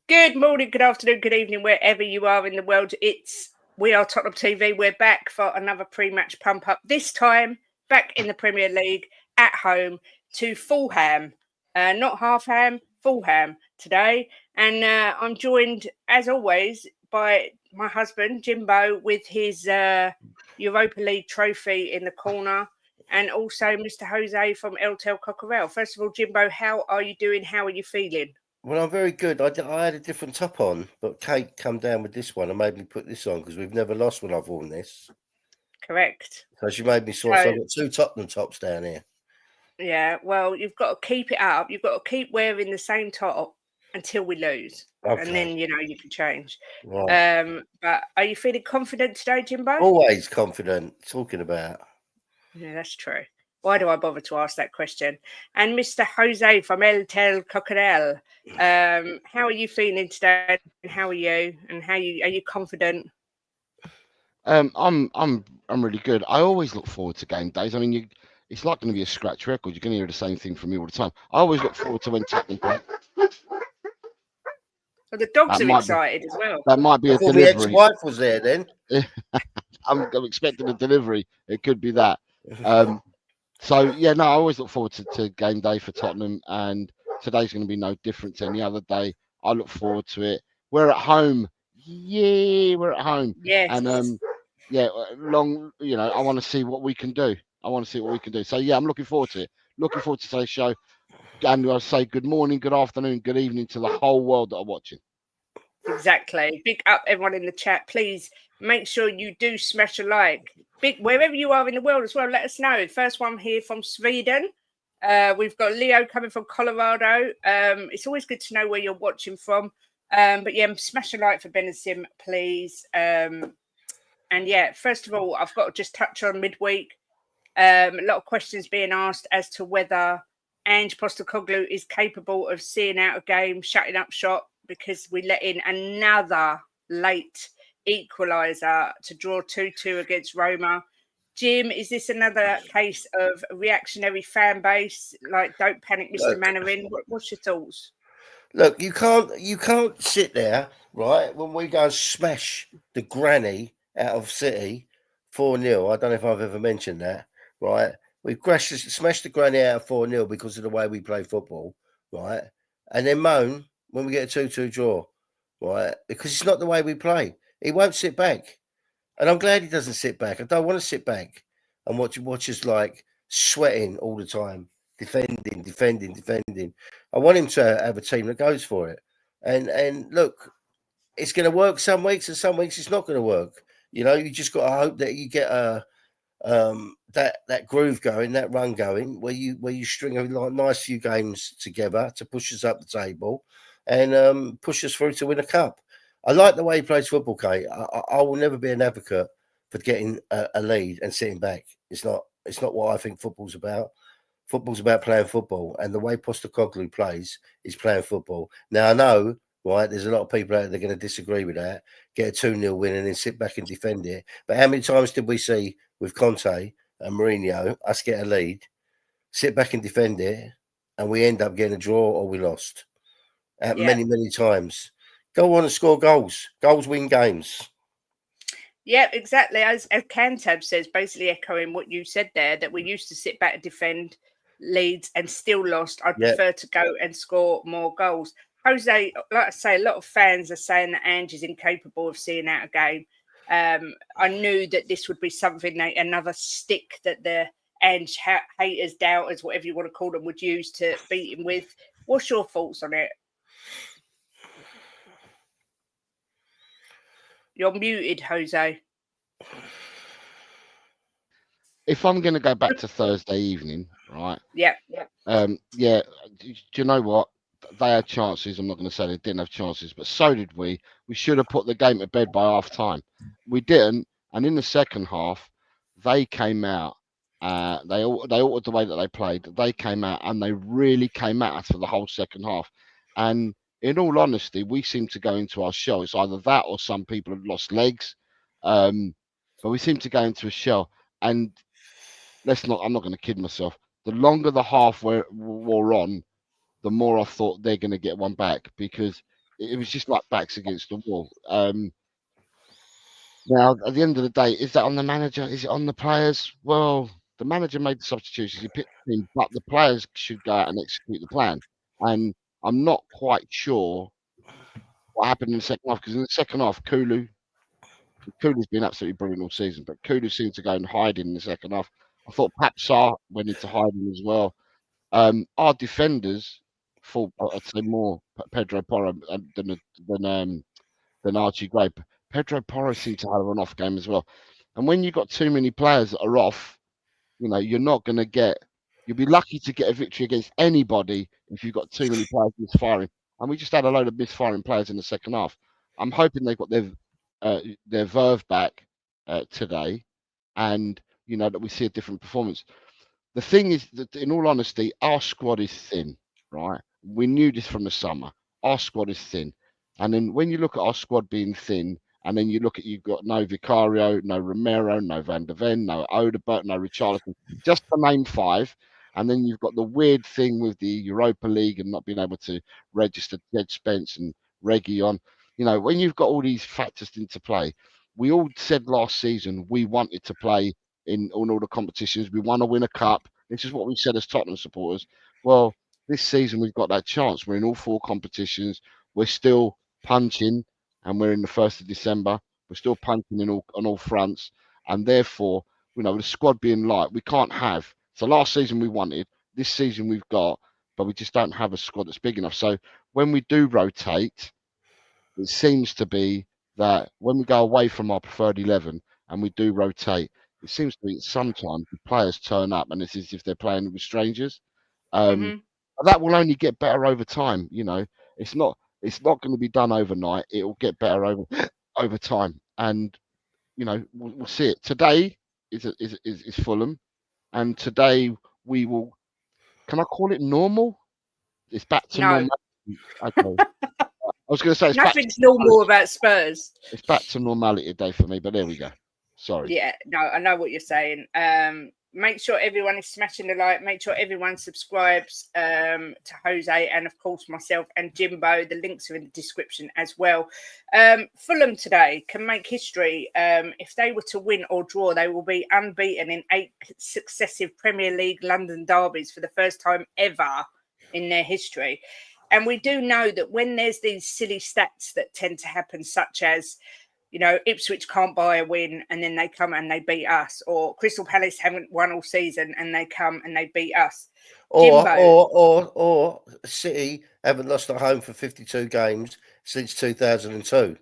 Good morning, good afternoon, good evening, wherever you are in the world. It's We Are Tottenham TV. We're back for another pre-match pump up. This time, back in the Premier League at home to Fulham. Not half ham, Fulham today. And I'm joined, as always, by my husband, Jimbo, with his Europa League trophy in the corner. And also Mr. Jose from El Tel Cocorel. First of all, Jimbo, how are you doing? How are you feeling? Well, I'm very good. I had a different top on, but Kate come down with this one and made me put this on because we've never lost when I've worn this. Correct. So she made me sort. So I've got two Tottenham tops down here. Yeah, well, you've got to keep it up. You've got to keep wearing the same top until we lose, and Okay. then you can change. Right. But are you feeling confident today, Jimbo? Always confident. Talking about. Yeah, that's true. Why do I bother to ask that question? And Mr. Jose from El Tel Cocorel, how are you feeling today? And how are you? And are you confident? I'm really good. I always look forward to game days. I mean, it's like going to be a scratch record. You're going to hear the same thing from me all the time. I always look forward to when Tottenham play. Well, the dogs That are might be excited as well. that might be I a thought my delivery. ex-wife was there then. I'm expecting a delivery. It could be that. So yeah, no, I always look forward to game day for Tottenham, and today's going to be no different to any other day. I look forward to it. We're at home. Yeah, we're at home. Yes. And yeah, long. I want to see what we can do. I want to see what we can do. So yeah, I'm looking forward to it. Looking forward to today's show. And I'll say good morning, good afternoon, good evening to the whole world that are watching. Exactly. Big up everyone in the chat. Please make sure you do smash a like. Big wherever you are in the world as well. Let us know. First one here from Sweden. We've got Leo coming from Colorado. It's always good to know where you're watching from. But yeah, smash a like for Ben and Sim, please. And yeah, first of all, I've got to just touch on midweek. A lot of questions being asked as to whether Ange Postecoglou is capable of seeing out a game, shutting up shop, because we let in another late equaliser to draw 2-2 against Roma. Jim, is this another case of reactionary fan base? Like, don't panic, Mr. Mannering. What's your thoughts? Look, you can't sit there, right, when we go and smash the granny out of City 4-0. I don't know if I've ever mentioned that, right? We smashed the granny out of 4-0 because of the way we play football, right? And then moan when we get a 2-2 draw, right? Because it's not the way we play. He won't sit back. And I'm glad he doesn't sit back. I don't want to sit back and watch us like sweating all the time, defending. I want him to have a team that goes for it. And look, it's going to work some weeks, and some weeks it's not going to work. You just got to hope that you get that groove going, that run going, where you string a nice few games together to push us up the table and push us through to win a cup. I like the way he plays football, Kate. I will never be an advocate for getting a lead and sitting back. It's not what I think football's about. Football's about playing football, and the way Postecoglou plays is playing football. Now I know, right? There's a lot of people out there that are going to disagree with that. Get a 2-0 win and then sit back and defend it. But how many times did we see with Conte and Mourinho us get a lead, sit back and defend it, and we end up getting a draw or we lost? Many times. Go on and score goals. Goals win games. Yeah, exactly. As Cantab says, basically echoing what you said there, that we used to sit back and defend leads and still lost. I'd prefer to go and score more goals. Jose, like I say, a lot of fans are saying that Ange is incapable of seeing out a game. I knew that this would be something, another stick that the Ange haters, doubters, whatever you want to call them, would use to beat him with. What's your thoughts on it? You're muted, Jose. If I'm going to go back to Thursday evening, right? Yeah. Yeah. Do you know what? They had chances. I'm not going to say they didn't have chances, but so did we. We should have put the game to bed by half time. We didn't, and in the second half, they came out. They altered the way that they played. They came out and they really came at us for the whole second half. And in all honesty, we seem to go into our shell. It's either that or some people have lost legs. But we seem to go into a shell. And I'm not going to kid myself. The longer the half wore on, the more I thought they're going to get one back, because it was just like backs against the wall. Now, at the end of the day, is that on the manager? Is it on the players? Well, the manager made the substitutions, he picked the team, but the players should go out and execute the plan. And I'm not quite sure what happened in the second half, because in the second half, Kulu's been absolutely brilliant all season, but Kulu seemed to go and hide in the second half. I thought Papsar went into hiding as well. Our defenders thought, I'd say, more Pedro Porro than Archie Gray. Pedro Porro seemed to have an off game as well. And when you've got too many players that are off, you're not going to get. You'll be lucky to get a victory against anybody if you've got too many players misfiring. And we just had a load of misfiring players in the second half. I'm hoping they've got their verve back today, and that we see a different performance. The thing is that, in all honesty, our squad is thin, right? We knew this from the summer. Our squad is thin. And then when you look at our squad being thin, and then you look at, you've got no Vicario, no Romero, no Van der Ven, no Odegaard, no Richarlison, just to name 5. And then you've got the weird thing with the Europa League and not being able to register Jed Spence and Reguilon. When you've got all these factors into play, we all said last season we wanted to play in all the competitions. We want to win a cup. This is what we said as Tottenham supporters. Well, this season we've got that chance. We're in all 4 competitions. We're still punching, and we're in the 1st of December. We're still punching on all fronts, and therefore, the squad being light, we can't have. So last season we wanted. This season we've got, but we just don't have a squad that's big enough. So when we do rotate, it seems to be that when we go away from our preferred 11 and we do rotate, it seems to be that sometimes the players turn up and it's as if they're playing with strangers. That will only get better over time. It's not going to be done overnight. It will get better over time, and we'll see it. Today is Fulham, and today we will. Can I call it normal? It's back to normal. Okay. I was going to say nothing's normal about Spurs. It's back to normality today for me, but there we go. Sorry. Yeah, no, I know what you're saying. Make sure everyone is smashing the like. Make sure everyone subscribes to Jose and, of course, myself and Jimbo. The links are in the description as well. Fulham today can make history. If they were to win or draw, they will be unbeaten in 8 successive Premier League London derbies for the first time ever in their history. And we do know that when there's these silly stats that tend to happen, such as, Ipswich can't buy a win and then they come and they beat us, or Crystal Palace haven't won all season and they come and they beat us. Or City haven't lost at home for 52 games since 2002.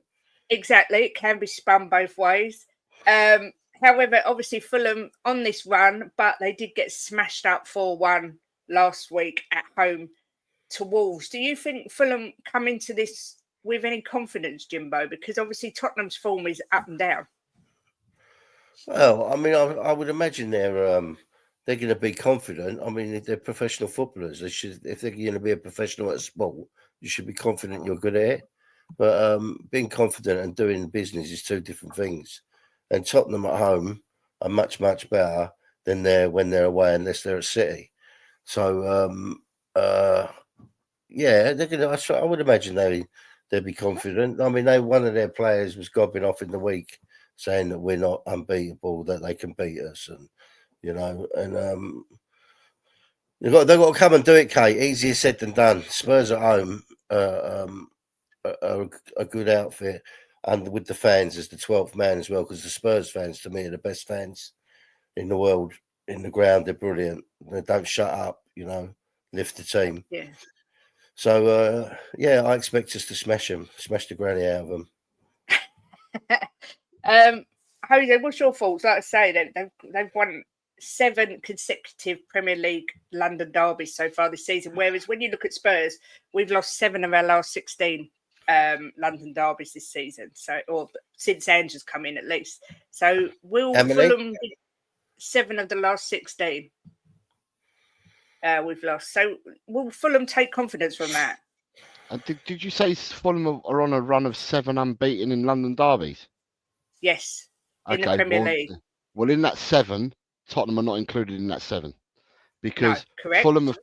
Exactly. It can be spun both ways. However, obviously Fulham on this run, but they did get smashed up 4-1 last week at home to Wolves. Do you think Fulham come into this with any confidence, Jimbo? Because obviously Tottenham's form is up and down. Well, I mean, I would imagine they're going to be confident. I mean, if they're professional footballers, they should. If they're going to be a professional at sport, you should be confident you're good at it. But being confident and doing business is 2 different things. And Tottenham at home are much, much better than when they're away, unless they're at City. So yeah, they're going to. I would imagine they'd be confident. I mean, one of their players was gobbing off in the week, saying that we're not unbeatable, that they can beat us, and they've got to come and do it, Kate. Easier said than done. Spurs at home are a good outfit, and with the fans as the 12th man as well, because the Spurs fans, to me, are the best fans in the world. In the ground, they're brilliant. They don't shut up, lift the team. Yeah. So, I expect us to smash the granny out of them. Jose, what's your thoughts? Like I say, they've won 7 consecutive Premier League London derbies so far this season. Whereas when you look at Spurs, we've lost 7 of our last 16 London derbies this season. So, or since Ange's come in, at least. So, will Fulham be 7 of the last 16? We've lost. So will Fulham take confidence from that? Did you say Fulham are on a run of 7 unbeaten in London derbies? Yes, in the Premier League. Well, in that 7, Tottenham are not included in that 7 because Fulham have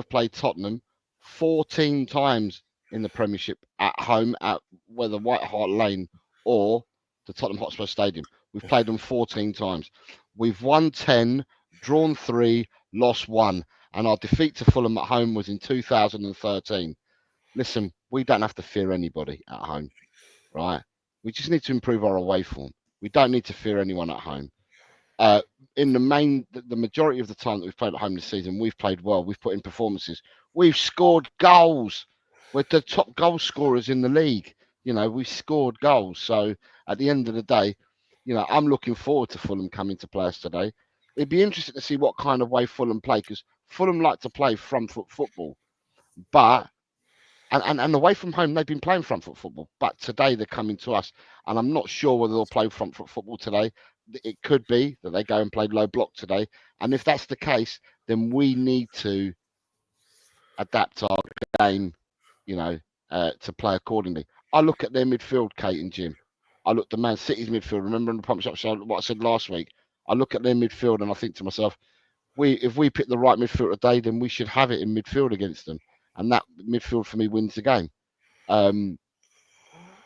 played Tottenham 14 times in the Premiership at home at whether White Hart Lane or the Tottenham Hotspur Stadium. We've played them 14 times. We've won 10, drawn 3, lost 1. And our defeat to Fulham at home was in 2013. Listen, we don't have to fear anybody at home, right? We just need to improve our away form. We don't need to fear anyone at home. In the majority of the time that we've played at home this season, we've played well. We've put in performances. We've scored goals. We're the top goal scorers in the league. We've scored goals. So at the end of the day, I'm looking forward to Fulham coming to play us today. It'd be interesting to see what kind of way Fulham play, because Fulham like to play front foot football, but and away from home they've been playing front foot football. But today they're coming to us, and I'm not sure whether they'll play front foot football today. It could be that they go and play low block today, and if that's the case, then we need to adapt our game, to play accordingly. I look at their midfield, Kate and Jim. I look at Man City's midfield. Remember in the pump shop show what I said last week? I look at their midfield and I think to myself, if we pick the right midfield today, then we should have it in midfield against them, and that midfield for me wins the game.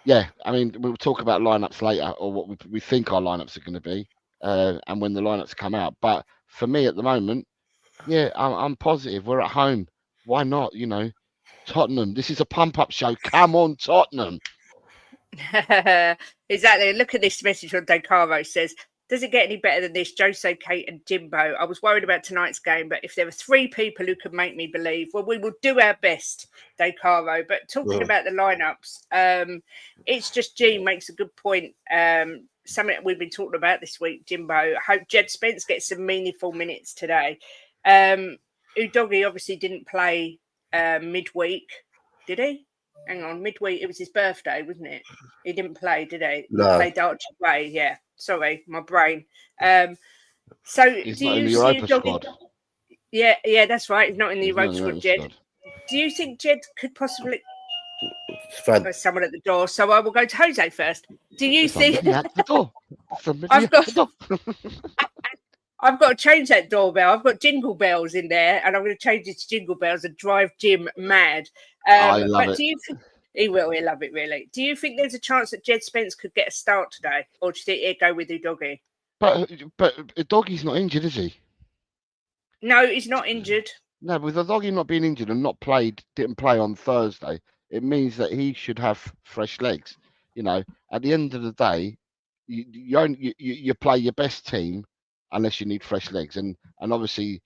Yeah, I mean, we'll talk about lineups later, or what we think our lineups are going to be, and when the lineups come out. But for me at the moment, yeah, I'm positive. We're at home. Why not? Tottenham. This is a pump-up show. Come on, Tottenham. Exactly. Look at this message from Decaro. Says, does it get any better than this? Jose, Kate and Jimbo. I was worried about tonight's game, but if there were 3 people who could make me believe, well, we will do our best, Decaro. But talking about the lineups, it's just Gene makes a good point. Something that we've been talking about this week, Jimbo. I hope Jed Spence gets some meaningful minutes today. Udogie obviously didn't play midweek, did he? Hang on, midweek. It was his birthday, wasn't it? He didn't play, did he? No. He played Archie Gray, yeah. Sorry, my brain. So He's do not you in the see Europa Udogie? squad. Yeah, that's right. He's not in the He's not Europa in the squad, Europa Jed. squad. Do you think Jed could possibly? Fran, There's someone at the door, so I will go to Jose first. Do you think? Somebody at the door. Somebody I've at got- the door. I've got to change that doorbell. I've got jingle bells in there, and I'm going to change it to jingle bells and drive Jim mad. I love but it. do you think he will? He'll love it, really. Do you think there's a chance that Jed Spence could get a start today, or do you think he'd go with Udogie? But Doggie's not injured, is he? No, he's not injured. No, with the Doggy not being injured and didn't play on Thursday, it means that he should have fresh legs. At the end of the day, you play your best team unless you need fresh legs, and obviously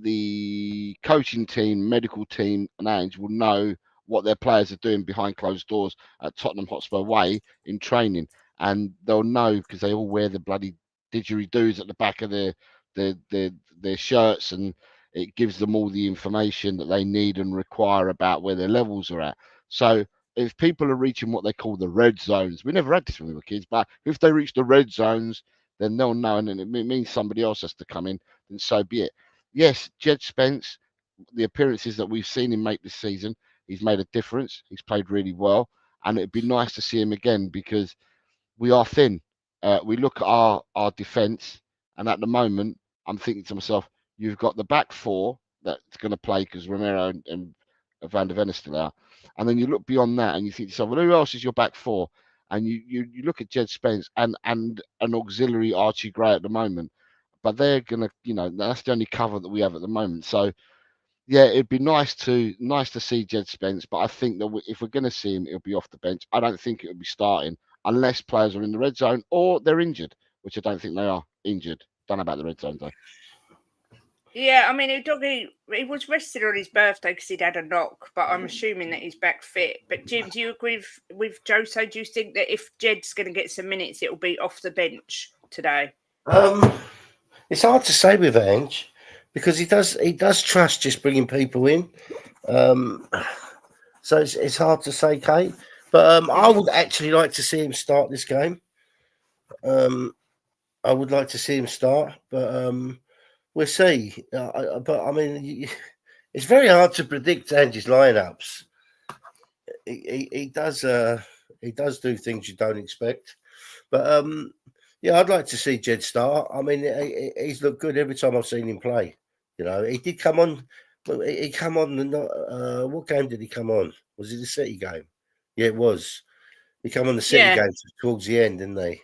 the coaching team, medical team, and Ange will know what their players are doing behind closed doors at Tottenham Hotspur Way in training, and they'll know because they all wear the bloody didgeridoos at the back of their shirts, and it gives them all the information that they need and require about where their levels are at. So if people are reaching what they call the red zones, we never had this when we were kids, but if they reach the red zones, then they'll know, and it means somebody else has to come in, then so be it. Yes, Jed Spence, the appearances that we've seen him make this season, he's made a difference. He's played really well, and it'd be nice to see him again because we are thin. We look at our defence, and at the moment, I'm thinking to myself, you've got the back 4 that's going to play because Romero and Van der Ven are still out. And then you look beyond that and you think to yourself, well, who else is your back 4? And you look at Jed Spence and an auxiliary Archie Gray at the moment. But they're going to, that's the only cover that we have at the moment. So, yeah, it'd be nice to see Jed Spence. But I think that if we're going to see him, it'll be off the bench. I don't think it'll be starting unless players are in the red zone or they're injured, which I don't think they are injured. Don't know about the red zone, though. Yeah, I mean, Udogie, he was rested on his birthday because he'd had a knock, but I'm assuming that he's back fit. But Jim, do you agree with Jose? Do you think that if Jed's going to get some minutes, it'll be off the bench today? It's hard to say with Ange because he does trust just bringing people in. So it's hard to say, Kate. But I would actually like to see him start this game. I would like to see him start, but we'll see. But I mean, it's very hard to predict Ange's lineups. He does do things you don't expect. But yeah, I'd like to see Jed start. I mean, he's looked good every time I've seen him play. He did come on He come on what game did he come on? Was it the City game? Yeah, it was. He come on the City Yeah. game towards the end, didn't they?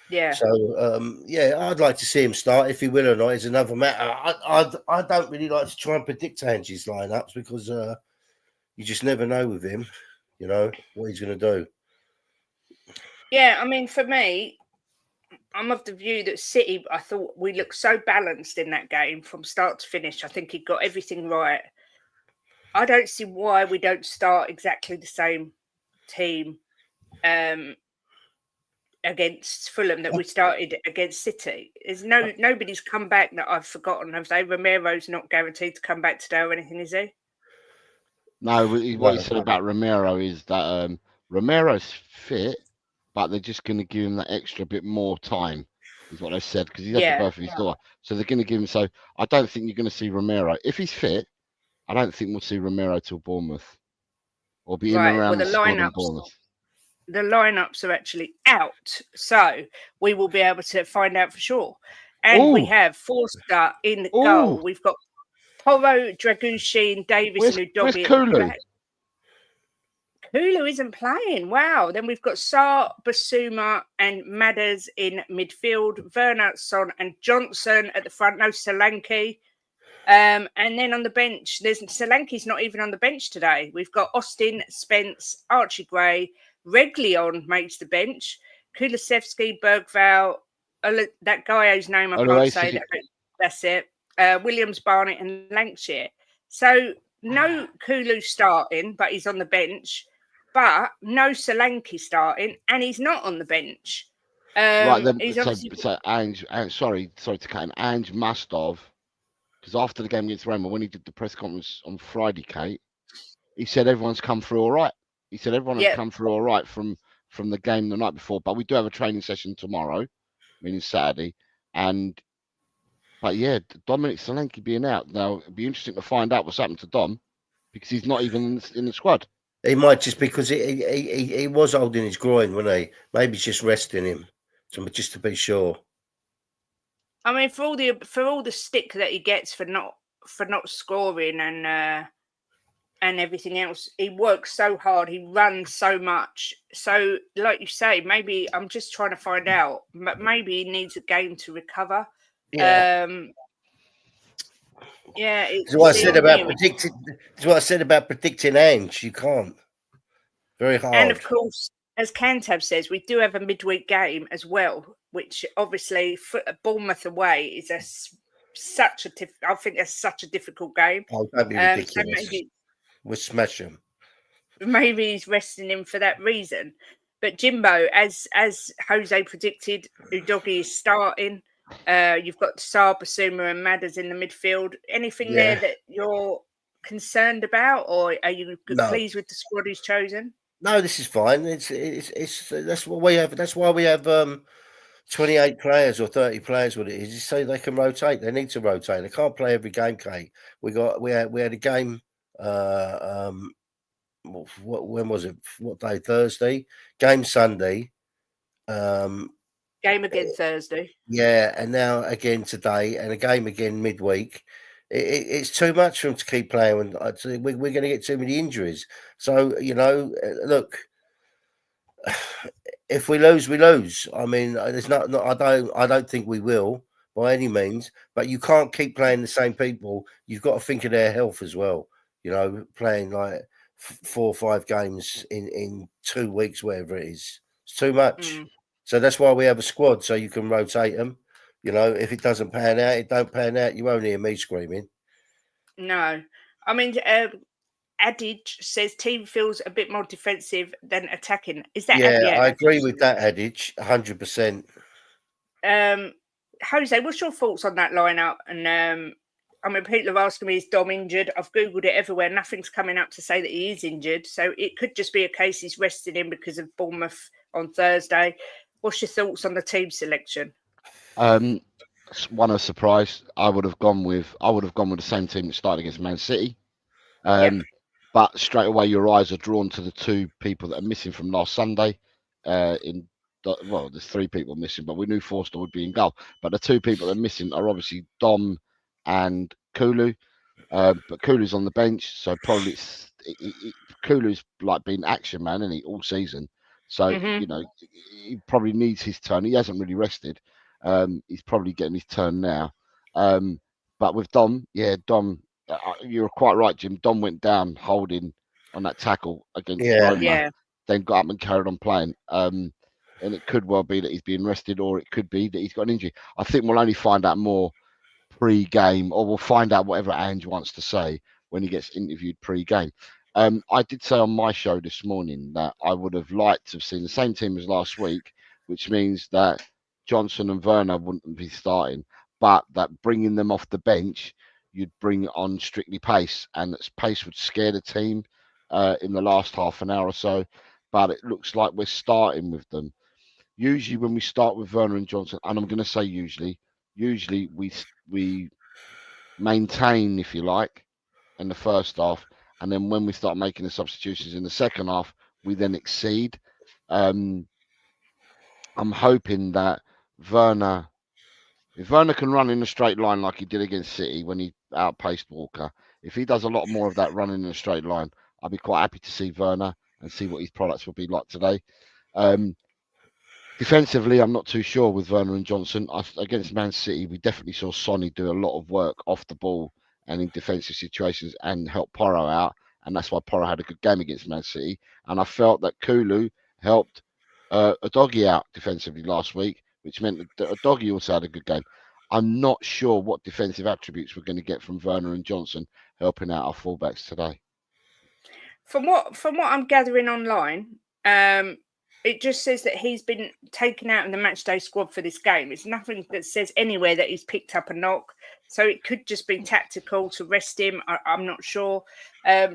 Yeah. So yeah, I'd like to see him start. If he will or not is another matter. I don't really like to try and predict Angie's lineups because you just never know with him, you know, what he's going to do. Yeah, I mean, for me, I'm of the view that City, I thought we looked so balanced in that game from start to finish. I think he got everything right. I don't see why we don't start exactly the same team against Fulham that we started against City. There's nobody's come back that I've forgotten, have they? Romero's not guaranteed to come back today or anything, is he? No, what you said about Romero is that Romero's fit, but they're just going to give him that extra bit more time, is what they said, because he's had the birth of his daughter. So they're going to give him. So I don't think you're going to see Romero if he's fit. I don't think we'll see Romero till Bournemouth, or be in and around the squad in Bournemouth. The lineups are actually out, so we will be able to find out for sure. And we have Forster in goal. We've got Porro, Dragushin, Davis, and Udogie. Kulu? Kulu isn't playing. Wow. Then we've got Sarr, Basuma, and Madders in midfield. Werner, Son, and Johnson at the front. No Solanke. And then on the bench, Solanke's not even on the bench today. We've got Austin, Spence, Archie Gray, Reguilon makes the bench. Kulusevski, Bergvall, that guy whose name I can't say. That's it. Williams, Barnett, and Lancashire. So no Kulu starting, but he's on the bench. But no Solanke starting, and he's not on the bench. Right then, so Ange, sorry to cut him. Ange must have, because after the game against Roma, when he did the press conference on Friday, Kate, he said everyone's come through all right. He said everyone has come through all right from the game the night before, but we do have a training session tomorrow, meaning Saturday. But yeah, Dominic Solanke being out now, it'd be interesting to find out what's happened to Dom, because he's not even in the squad. He might just because he was holding his groin, wasn't he? Maybe just resting him, just to be sure. I mean, for all the stick that he gets for not scoring and everything else, he works so hard, he runs so much. So, like you say, maybe I'm just trying to find out, but maybe he needs a game to recover. Yeah. It's what I said about predicting. It's what I said about predicting Ange. You can't. Very hard. And of course, as Cantab says, we do have a midweek game as well, which obviously Bournemouth away is I think that's such a difficult game. Oh, don't be ridiculous. So we'll smash him. Maybe he's resting him for that reason. But Jimbo, as Jose predicted, Udogie is starting. You've got Sarr, Basuma, and Madders in the midfield. Anything there that you're concerned about, or are you pleased with the squad he's chosen? No, this is fine. It's that's what we have. That's why we have 28 players or 30 players. What it is so they can rotate. They need to rotate. They can't play every game. Kate, we had a game. When was it? What day? Thursday. Game Sunday. Game again Thursday. Yeah, and now again today, and a game again midweek. It's too much for them to keep playing. We're going to get too many injuries. So look, if we lose, we lose. I mean, there's not. I don't think we will by any means. But you can't keep playing the same people. You've got to think of their health as well. Playing like 4 or 5 games in 2 weeks, whatever it is. It's too much. So that's why we have a squad, so you can rotate them. If it doesn't pan out, it don't pan out. You won't hear me screaming. No. I mean, adage says team feels a bit more defensive than attacking. Is that? Yeah, I agree with that adage, 100%. Jose, what's your thoughts on that lineup? And I mean, people are asking me, is Dom injured? I've Googled it everywhere. Nothing's coming up to say that he is injured. So it could just be a case he's resting him because of Bournemouth on Thursday. What's your thoughts on the team selection? One of surprise. I would have gone with the same team that started against Man City. But straight away your eyes are drawn to the 2 people that are missing from last Sunday. There's 3 people missing, but we knew Forster would be in goal. But the 2 people that are missing are obviously Dom and Kulu. But Kulu's on the bench, so probably Kulu's like been action man, isn't he, all season? So he probably needs his turn. He hasn't really rested. He's probably getting his turn now. But with Dom, you're quite right, Jim. Dom went down holding on that tackle against Roma, Yeah. then got up and carried on playing. And it could well be that he's being rested, or it could be that he's got an injury. I think we'll only find out more pre-game, or we'll find out whatever Ange wants to say when he gets interviewed pre-game. I did say on my show this morning that I would have liked to have seen the same team as last week, which means that Johnson and Werner wouldn't be starting, but that bringing them off the bench, you'd bring on strictly Pace, and that Pace would scare the team in the last half an hour or so. But it looks like we're starting with them. Usually, when we start with Werner and Johnson, and I'm going to say usually we maintain, if you like, in the first half, and then when we start making the substitutions in the second half, we then exceed. I'm hoping that Werner, if Werner can run in a straight line like he did against City when he outpaced Walker, if he does a lot more of that running in a straight line, I'll be quite happy to see Werner and see what his products will be like today. Defensively, I'm not too sure with Werner and Johnson. Against Man City, we definitely saw Sonny do a lot of work off the ball and in defensive situations and help Porro out. And that's why Porro had a good game against Man City. And I felt that Kulu helped Udogie out defensively last week, which meant that Udogie also had a good game. I'm not sure what defensive attributes we're going to get from Werner and Johnson helping out our fullbacks today. From what I'm gathering online, it just says that he's been taken out in the matchday squad for this game. It's nothing that says anywhere that he's picked up a knock. So it could just be tactical to rest him. I'm not sure.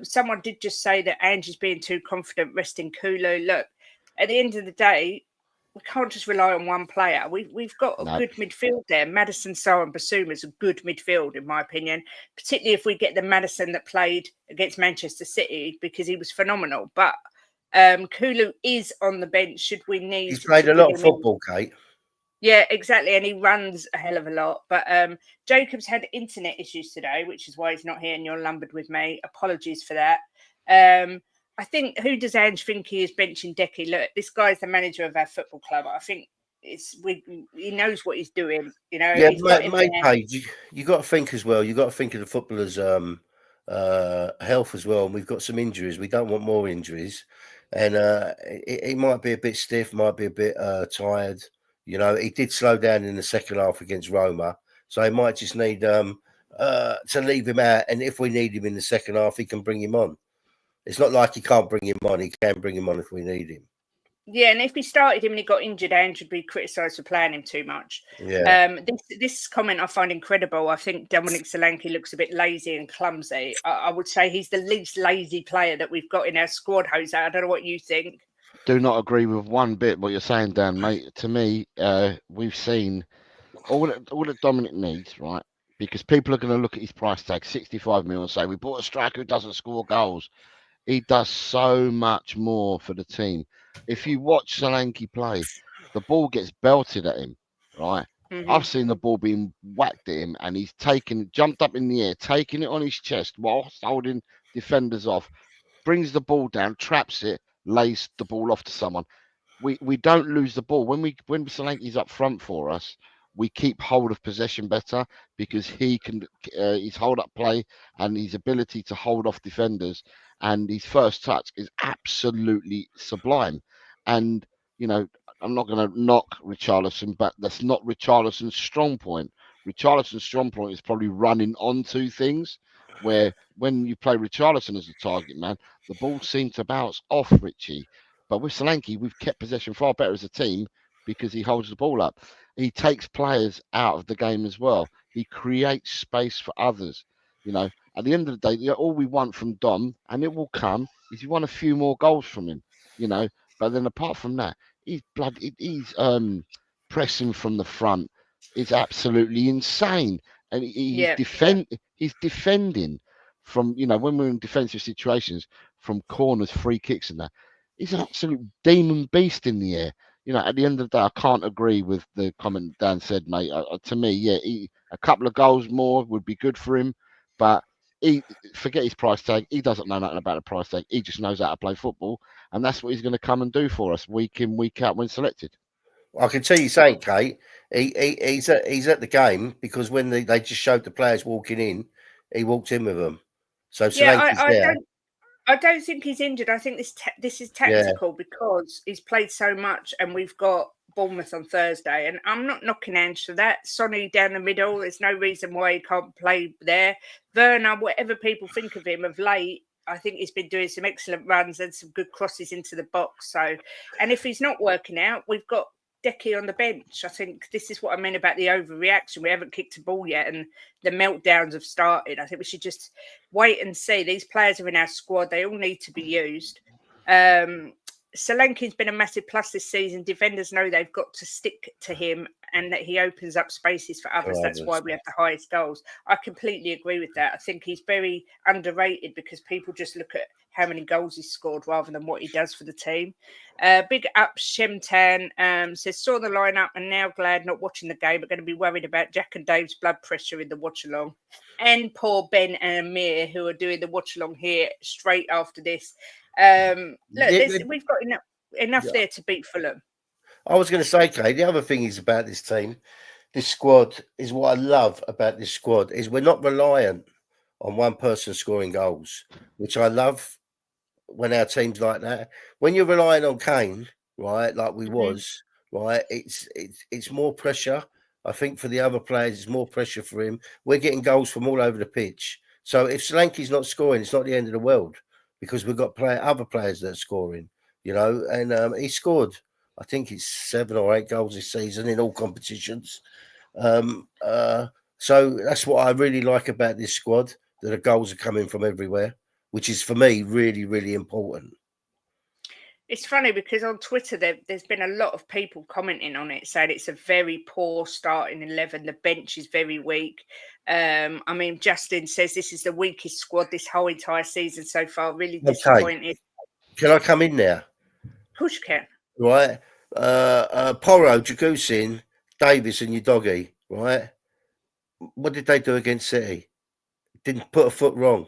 Someone did just say that Angie's being too confident resting Kulu. Look, at the end of the day, we can't just rely on one player. We've got a good midfield there. Madison, Sarr and Basuma is a good midfield, in my opinion, particularly if we get the Madison that played against Manchester City, because he was phenomenal. But Kulu is on the bench should we need. He's played a lot of football, Kate. Yeah, exactly. And he runs a hell of a lot. But Jacob's had internet issues today, which is why he's not here and you're lumbered with me. Apologies for that. I think, who does Ange think he is benching Decky? Look, this guy's the manager of our football club. I think he knows what he's doing. You know, yeah, mate, you got to think as well. You got to think of the footballers' health as well. And we've got some injuries. We don't want more injuries. And he might be a bit stiff, might be a bit tired. You know, he did slow down in the second half against Roma, so he might just need to leave him out. And if we need him in the second half, he can bring him on. It's not like he can't bring him on. He can bring him on if we need him. Yeah, and if we started him and he got injured, Ange would be criticised for playing him too much. Yeah. This comment I find incredible. I think Dominic Solanke looks a bit lazy and clumsy. I would say he's the least lazy player that we've got in our squad, Jose. I don't know what you think. Do not agree with one bit what you're saying, Dan, mate. To me, we've seen all that Dominic needs, right? Because people are going to look at his price tag, 65 mil, and say, we bought a striker who doesn't score goals. He does so much more for the team. If you watch Solanke play, the ball gets belted at him, right? Mm-hmm. I've seen the ball being whacked at him, and he's jumped up in the air, taking it on his chest whilst holding defenders off, brings the ball down, traps it, lays the ball off to someone. We don't lose the ball. When Solanke's up front for us, we keep hold of possession better because he can his hold up play and his ability to hold off defenders and his first touch is absolutely sublime. And you know, I'm not going to knock Richarlison, but that's not Richarlison's strong point. Richarlison's strong point is probably running onto things, where when you play Richarlison as a target man, the ball seems to bounce off Richie. But with Solanke, we've kept possession far better as a team because he holds the ball up. He takes players out of the game as well. He creates space for others. You know, at the end of the day, all we want from Dom, and it will come, is you want a few more goals from him. You know, but then apart from that, he's pressing from the front is absolutely insane, and he's defending from, you know, when we're in defensive situations from corners, free kicks, and that. He's an absolute demon beast in the air. You know, at the end of the day, I can't agree with the comment Dan said, mate. To me, a couple of goals more would be good for him, but he forget his price tag. He doesn't know nothing about the price tag. He just knows how to play football, and that's what he's going to come and do for us week in, week out when selected. I can tell you saying, Kate, he's at the game because when they just showed the players walking in, he walked in with them. So Solanke's there. I don't think he's injured. I think this is tactical because he's played so much, and we've got Bournemouth on Thursday. And I'm not knocking Ange for that. Sonny down the middle. There's no reason why he can't play there. Werner, whatever people think of him of late, I think he's been doing some excellent runs and some good crosses into the box. So, and if he's not working out, we've got Decky on the bench. I think this is what I mean about the overreaction. We haven't kicked a ball yet, and the meltdowns have started. I think we should just wait and see. These players are in our squad. They all need to be used. Solanke's been a massive plus this season. Defenders know they've got to stick to him and that he opens up spaces for others. That's why we have the highest goals. I completely agree with that. I think he's very underrated because people just look at how many goals he's scored rather than what he does for the team. Big up Shemtan says, saw the lineup and now glad not watching the game, but going to be worried about Jack and Dave's blood pressure in the watch along. And poor Ben and Amir, who are doing the watch along here straight after this. Look, we've got enough there to beat Fulham. I was going to say, Kay, the other thing is about this team, this squad, is what I love about this squad, is we're not reliant on one person scoring goals, which I love when our team's like that. When you're relying on Kane, right, like we was, right, it's more pressure. I think for the other players, it's more pressure for him. We're getting goals from all over the pitch. So if Solanke's not scoring, it's not the end of the world because we've got other players that are scoring, you know, and he scored. I think it's 7 or 8 goals this season in all competitions. So that's what I really like about this squad, that the goals are coming from everywhere, which is for me really, really important. It's funny because on Twitter there's been a lot of people commenting on it, saying it's a very poor starting 11. The bench is very weak. I mean, Justin says this is the weakest squad this whole entire season so far. Really disappointed. Can I come in there? Of course you can. Right. Porro, Jagusin, Davis and your doggy, right? What did they do against City? Didn't put a foot wrong,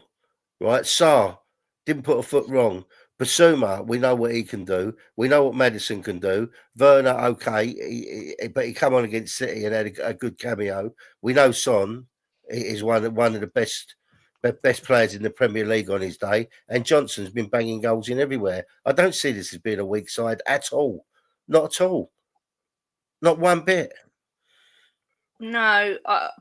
right? Sarr didn't put a foot wrong. Basuma, we know what he can do. We know what Maddison can do. Werner, okay, but he come on against City and had a good cameo. We know Son is one of the best players in the Premier League on his day, and Johnson's been banging goals in everywhere. I don't see this as being a weak side at all. Not at all. Not one bit. No,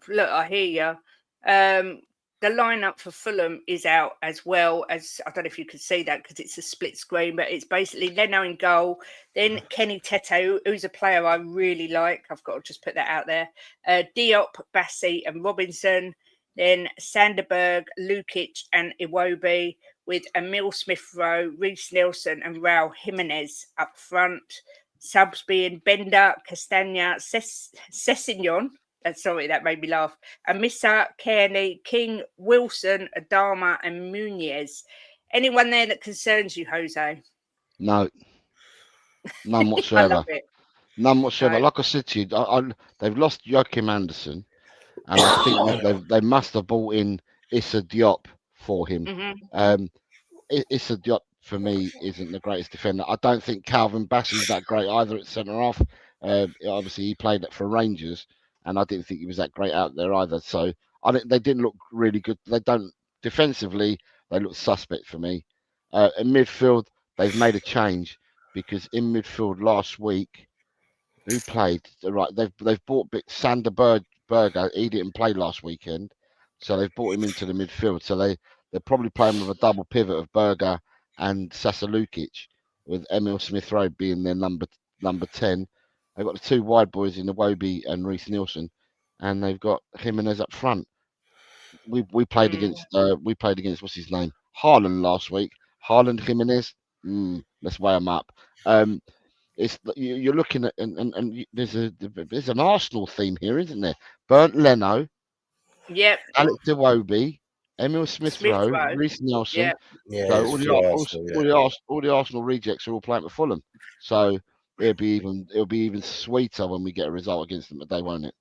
look, I hear you. The lineup for Fulham is out as well as, I don't know if you can see that because it's a split screen, but it's basically Leno in goal, then Kenny Tete, who's a player I really like. I've got to just put that out there. Diop, Bassi and Robinson, then Sanderberg, Lukic and Iwobi with Emil Smith-Rowe, Reece Nelson and Raul Jimenez up front. Subs being Bender, Castagna, Sessignon. Sorry, that made me laugh. Amissa, Kearney, King, Wilson, Adama, and Muniz. Anyone there that concerns you, Jose? No, none whatsoever. I love it. None whatsoever. Right. Like I said to you, they've lost Joachim Anderson, and I think they must have brought in Issa Diop for him. Issa Diop for me isn't the greatest defender. I don't think Calvin Bassey's that great either at centre half. Obviously, he played for Rangers, and I didn't think he was that great out there either. So they didn't look really good. They don't defensively. They look suspect for me. In midfield, they've made a change because in midfield last week, who played? Right, they've bought Sander Berger. He didn't play last weekend, so they've brought him into the midfield. So they're probably playing with a double pivot of Berger and Sasa Lukic, with Emil Smith-Rowe being their number 10. They've got the 2 wide boys in the Iwobi and Reece Nelson, and they've got Jimenez up front. We played against what's his name, Haaland last week. Haaland, Jimenez. Let's weigh them up. You're looking at and there's an Arsenal theme here, isn't there? Bernd Leno, Yep. Alex Iwobi, Emil Smith-Rowe, Reece Nelson. Yeah, so all the Arsenal rejects are all playing for Fulham. So it'll be even sweeter when we get a result against them today, won't it?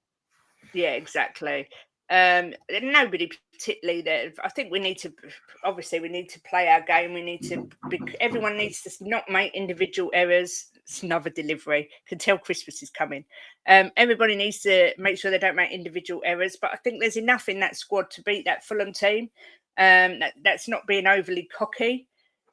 Yeah, exactly. Nobody particularly that I think we need to play our game. Everyone needs to not make individual errors. It's another delivery. Can tell Christmas is coming. Everybody needs to make sure they don't make individual errors. But I think there's enough in that squad to beat that Fulham team. That's not being overly cocky.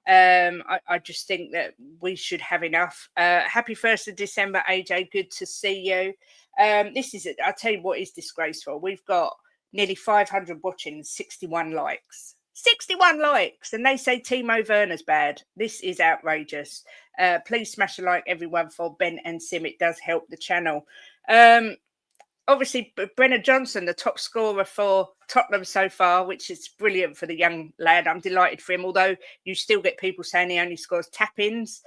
I just think that we should have enough. Happy 1st of December, AJ. Good to see you. I'll tell you what is disgraceful. We've got nearly 500 watching, 61 likes. 61 likes, and they say Timo Werner's bad. This is outrageous. Please smash a like, everyone, for Ben and Sim. It does help the channel. Obviously, Brennan Johnson, the top scorer for Tottenham so far, which is brilliant for the young lad. I'm delighted for him, although you still get people saying he only scores tap-ins.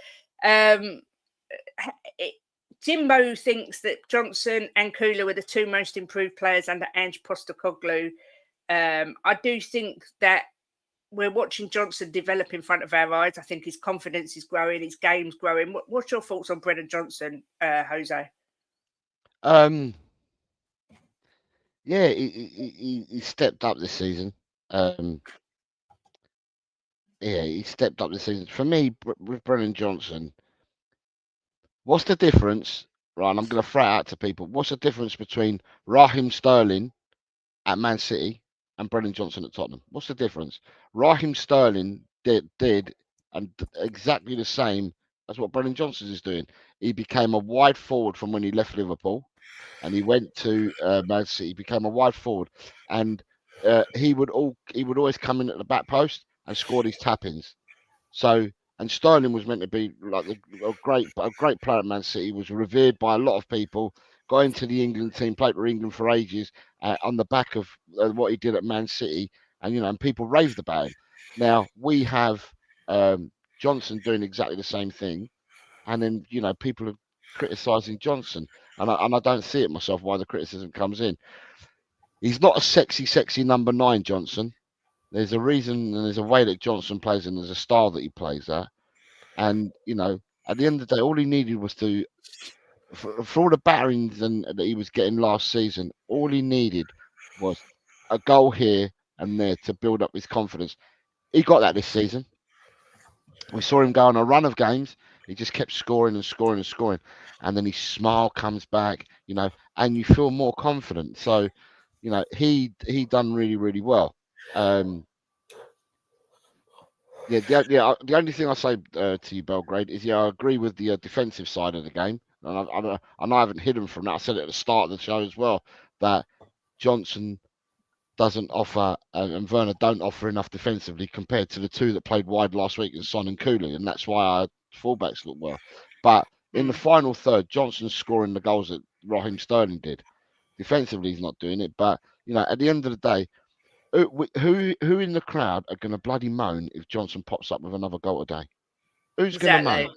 Jimbo thinks that Johnson and Kula were the two most improved players under Ange Postecoglou. I do think that we're watching Johnson develop in front of our eyes. I think his confidence is growing, his game's growing. What's your thoughts on Brennan Johnson, Jose? Yeah, he stepped up this season. He stepped up this season. For me, with Brennan Johnson, what's the difference? Right, I'm going to throw it out to people. What's the difference between Raheem Sterling at Man City and Brennan Johnson at Tottenham? What's the difference? Raheem Sterling did and exactly the same as what Brennan Johnson is doing. He became a wide forward from when he left Liverpool, and he went to Man City. He became a wide forward, and he would always come in at the back post and score these tap-ins. So, and Sterling was meant to be like a great player at Man City. Was revered by a lot of people. Got into the England team, played for England for ages on the back of what he did at Man City, and and people raved about him. Now we have Johnson doing exactly the same thing, and then people are criticising Johnson, and I don't see it myself why the criticism comes in. He's not a sexy number 9, Johnson. There's a reason and there's a way that Johnson plays, and there's a style that he plays at. And at the end of the day, all he needed was for all the batterings that he was getting last season, all he needed was a goal here and there to build up his confidence. He got that this season. We saw him go on a run of games. He just kept scoring and scoring and scoring, and then his smile comes back, and you feel more confident. So, he done really, really well. The only thing I say to you, Belgrade, is I agree with the defensive side of the game, and I haven't hidden from that. I said it at the start of the show as well that Johnson doesn't offer and Werner don't offer enough defensively compared to the two that played wide last week, and Son and Cooley, and that's why our fullbacks look well. But in the final third, Johnson's scoring the goals that Raheem Sterling did. Defensively, he's not doing it, but at the end of the day, who in the crowd are going to bloody moan if Johnson pops up with another goal today? Who's going to moan?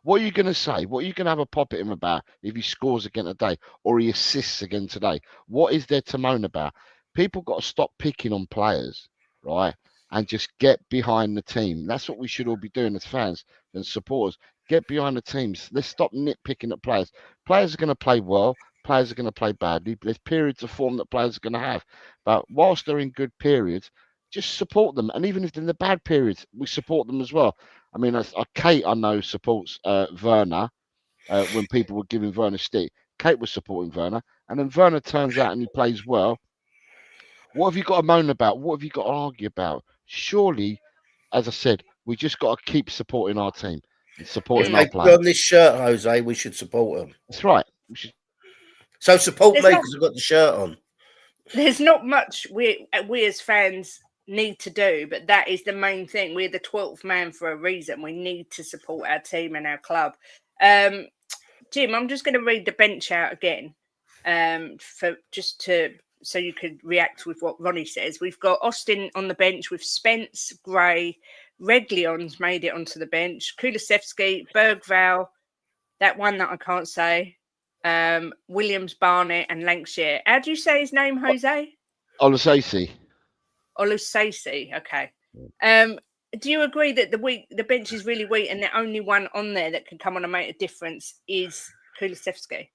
What are you going to say? What are you going to have a pop at him about if he scores again today or he assists again today? What is there to moan about? People got to stop picking on players, right? And just get behind the team. That's what we should all be doing as fans and supporters. Get behind the teams. Let's stop nitpicking at players. Players are going to play well. Players are going to play badly. There's periods of form that players are going to have. But whilst they're in good periods, just support them. And even if they're in the bad periods, we support them as well. I mean, Kate, I know, supports Werner when people were giving Werner stick. Kate was supporting Werner. And then Werner turns out and he plays well. What have you got to moan about? What have you got to argue about? Surely, as I said, we just got to keep supporting our team and supporting our players. On this shirt, Jose, we should support them. That's right. We should. So support me because I've got the shirt on. There's not much we as fans need to do, but that is the main thing. We're the 12th man for a reason. We need to support our team and our club. Jim, I'm just going to read the bench out again so you could react with what Ronnie says. We've got Austin on the bench with Spence, Gray, Reguilon's made it onto the bench, Kulusevski, Bergvall, that one that I can't say, Williams, Barnett, and Lancashire. How do you say his name, Jose? Olusesi. Okay. Do you agree that the bench is really weak and the only one on there that can come on and make a difference is Kulusevski?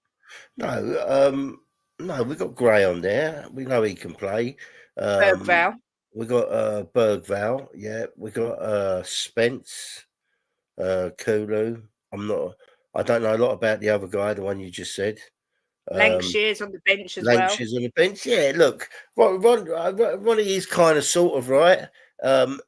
No, we've got Gray on there. We know he can play. Bergvall. We got Bergval, yeah. We got Spence, Kulu. I don't know a lot about the other guy, the one you just said. Lankshire's on the bench as well. Lancashire's on the bench. Yeah, look, Ronnie is kind of sort of right.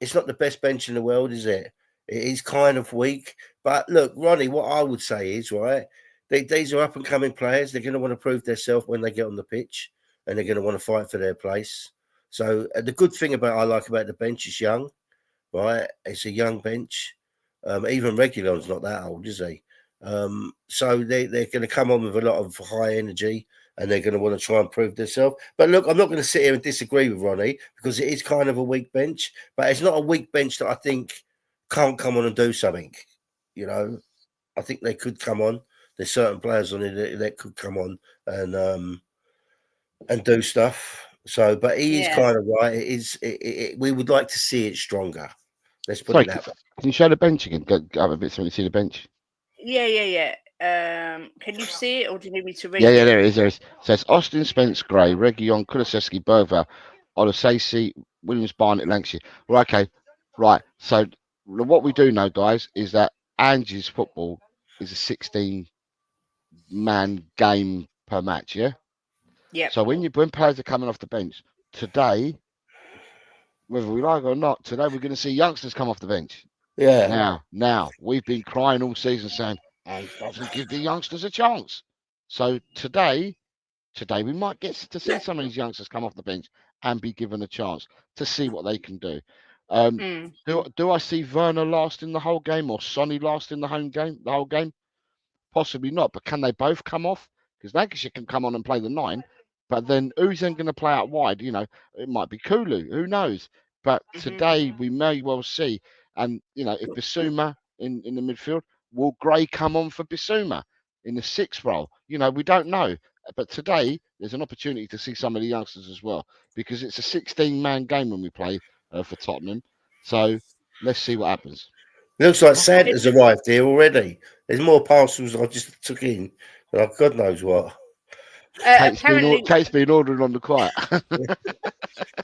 It's not the best bench in the world, is it? It is kind of weak. But look, Ronnie, what I would say is, right, these are up and coming players. They're going to want to prove themselves when they get on the pitch, and they're going to want to fight for their place. So the good thing I like about the bench is young, right? It's a young bench. Even Reguilon's not that old, is he? So they're going to come on with a lot of high energy, and they're going to want to try and prove themselves. But look, I'm not going to sit here and disagree with Ronnie because it is kind of a weak bench, but it's not a weak bench that I think can't come on and do something. You know, I think they could come on. There's certain players on it that could come on and do stuff. So, but he is kind of right. It is. We would like to see it stronger. Let's put it that way. Can you show the bench again? Go up a bit so we see the bench. Yeah. Can you see it, or do you need me to read Yeah, it? there it is. There it is. It says Austin, Spence, Gray, Reguilon, Kulusevski, Bergval, Olasasi, Williams, Barnett, Lancashire. Right, okay. Right. So what we do know, guys, is that Angie's football is a 16-man game per match, yeah? Yeah. So when players are coming off the bench, today, whether we like it or not, today we're going to see youngsters come off the bench. Yeah. Now we've been crying all season saying, "Hey, doesn't give the youngsters a chance." So today we might get to see some of these youngsters come off the bench and be given a chance to see what they can do. Do I see Werner lasting the whole game or Sonny lasting the whole game? Possibly not, but can they both come off? Because Lancashire can come on and play the 9, but then who's then going to play out wide? You know, it might be Kulu, who knows? But today we may well see, and you know, if Bissouma in the midfield, will Gray come on for Bissouma in the 6th role? You know, we don't know. But today there's an opportunity to see some of the youngsters as well, because it's a 16-man game when we play for Tottenham. So let's see what happens. Looks like Santa's arrived here already. There's more parcels I just took in. God knows what. Kate's been ordering on the quiet. Well,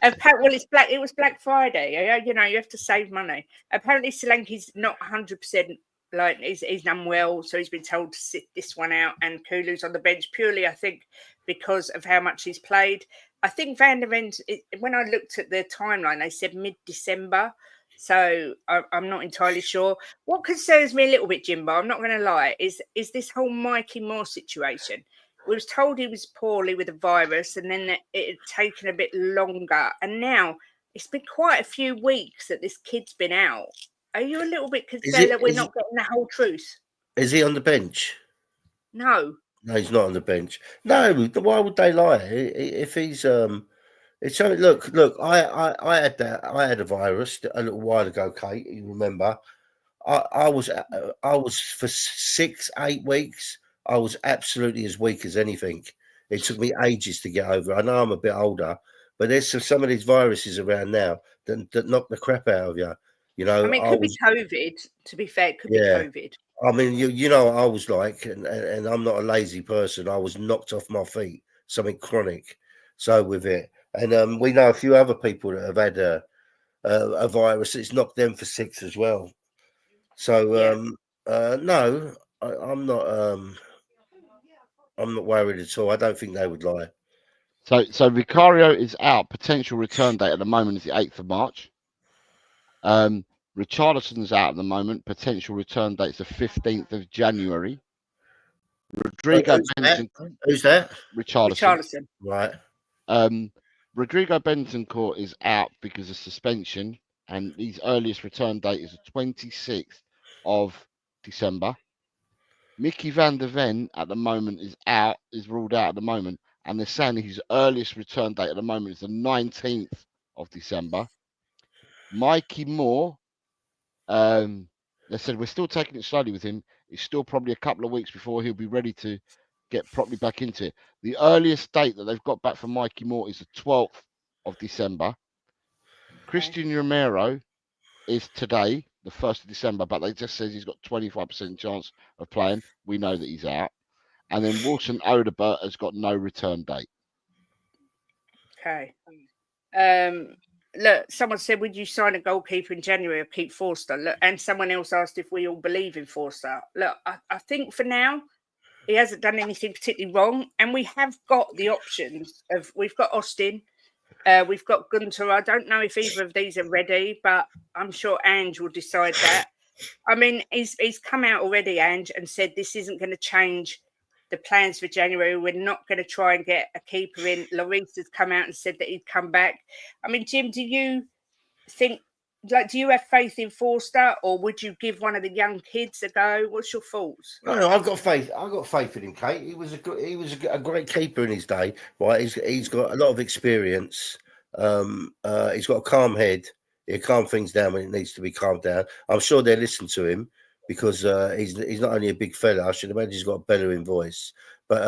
it was Black Friday. You know, you have to save money. Apparently, Solanke's not 100%. Like he's done well, so he's been told to sit this one out. And Kulu's on the bench purely, I think, because of how much he's played. I think Van der Ven. When I looked at the timeline, they said mid-December. So I'm not entirely sure. What concerns me a little bit, Jimbo, I'm not going to lie, is this whole Mikey Moore situation. We was told he was poorly with a virus, and then it had taken a bit longer. And now it's been quite a few weeks that this kid's been out. Are you a little bit concerned that we're not getting the whole truth? Is he on the bench? No. No, he's not on the bench. No, why would they lie? If he's it's so look. I had that. I had a virus a little while ago, Kate. You remember? I was for 6-8 weeks. I was absolutely as weak as anything. It took me ages to get over. I know I'm a bit older, but there's some of these viruses around now that knock the crap out of you. You know, I mean, it could be COVID. To be fair, it could be COVID. I mean, you know what I was like, and I'm not a lazy person. I was knocked off my feet, something chronic. So with it, and we know a few other people that have had a virus that's knocked them for 6 as well. So no, I'm not. I'm not worried at all. I don't think they would lie. So Vicario is out. Potential return date at the moment is the 8th of March. Richarlison's out at the moment. Potential return date is the 15th of January. Rodrigo Bentancur. Who's that? Richarlison. Right. Rodrigo Bentancur is out because of suspension, and his earliest return date is the 26th of December. Mickey van der Ven at the moment is ruled out at the moment, and they're saying his earliest return date at the moment is the 19th of December. Mikey Moore, they said we're still taking it slowly with him. It's still probably a couple of weeks before he'll be ready to get properly back into it. The earliest date that they've got back for Mikey Moore is the 12th of December. Okay. Christian Romero is today, the 1st of December, but they just says he's got 25% chance of playing. We know that he's out. And then Wilson Odobert has got no return date. Okay. look, someone said, would you sign a goalkeeper in January or keep Forster? Look, and someone else asked if we all believe in Forster. Look, I think for now, he hasn't done anything particularly wrong. And we have got the options of, we've got Austin, we've got Gunter. I don't know if either of these are ready, but I'm sure Ange will decide that. I mean, he's come out already, Ange, and said this isn't going to change the plans for January. We're not going to try and get a keeper in. Lloris has come out and said that he'd come back. I mean, Jim, do you think, like, do you have faith in Forster, or would you give one of the young kids a go? What's your thoughts? No, I've got faith. I've got faith in him, Kate. He was a great keeper in his day, right? He's got a lot of experience. He's got a calm head. He'll calm things down when it needs to be calmed down. I'm sure they listen to him because he's not only a big fella. I should imagine he's got a bellowing voice, but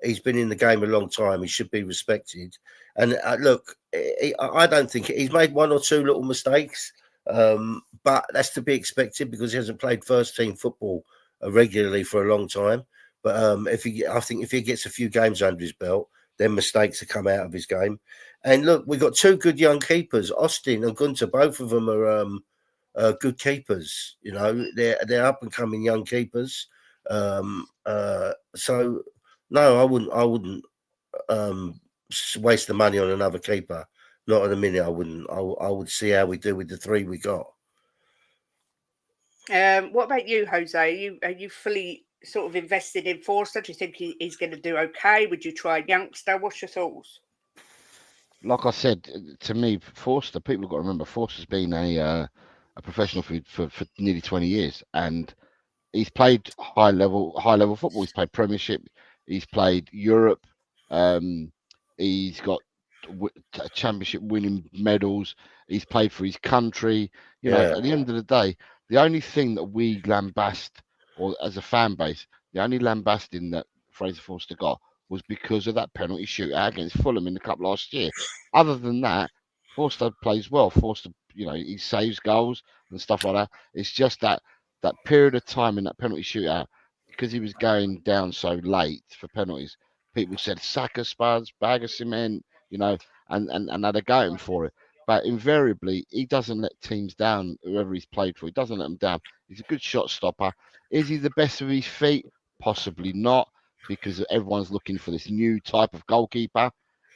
he's been in the game a long time. He should be respected. And look, I don't think he's made one or two little mistakes, but that's to be expected because he hasn't played first team football regularly for a long time. But I think if he gets a few games under his belt, then mistakes will come out of his game. And look, we've got two good young keepers, Austin and Gunter. Both of them are good keepers. You know, they're up and coming young keepers. So no, I wouldn't waste the money on another keeper. Not at a minute. I wouldn't. I would see how we do with the three we got. What about you, Jose? Are you fully sort of invested in Forster? Do you think he's going to do okay? Would you try a youngster? What's your thoughts? Like I said, to me, Forster, people have got to remember, Forster's been a professional for nearly 20 years, and he's played high level football. He's played Premiership, he's played Europe, he's got championship winning medals. He's played for his country. You know, at the end of the day, the only thing that we lambast, or as a fan base, the only lambasting that Fraser Forster got was because of that penalty shootout against Fulham in the cup last year. Other than that, Forster plays well. Forster, you know, he saves goals and stuff like that. It's just that period of time in that penalty shootout, because he was going down so late for penalties, people said sack of spuds, bag of cement, you know, and had a go at him for it. But invariably, he doesn't let teams down, whoever he's played for. He doesn't let them down. He's a good shot stopper. Is he the best of his feet? Possibly not, because everyone's looking for this new type of goalkeeper,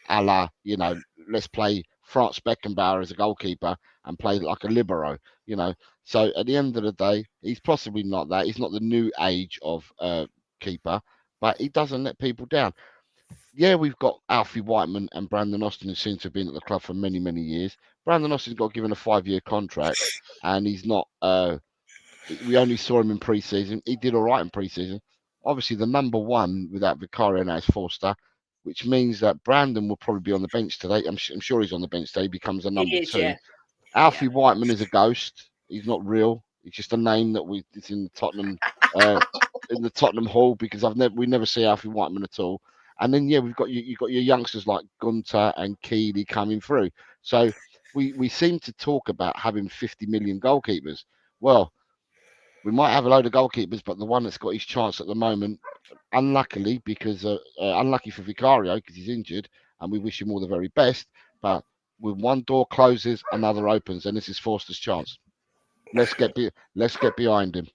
a la, you know, let's play Franz Beckenbauer as a goalkeeper and play like a libero, you know. So at the end of the day, he's possibly not that. He's not the new age of keeper, but he doesn't let people down. Yeah, we've got Alfie Whiteman and Brandon Austin, who seem to have been at the club for many, many years. Brandon Austin's got given a 5-year contract, and he's not. We only saw him in pre-season. He did all right in pre-season. Obviously, the number one without Vicario now is Forster, which means that Brandon will probably be on the bench today. I'm sure he's on the bench today. He becomes a number two. Yeah. Alfie Whiteman is a ghost. He's not real. He's just a name that it's in the Tottenham Hall, because we never see Alfie Whiteman at all. And then you've got your youngsters like Gunter and Keeley coming through. So we seem to talk about having 50 million goalkeepers. Well, we might have a load of goalkeepers, but the one that's got his chance at the moment, unluckily, because unlucky for Vicario because he's injured, and we wish him all the very best. But when one door closes, another opens, and this is Forster's chance. Let's get behind him.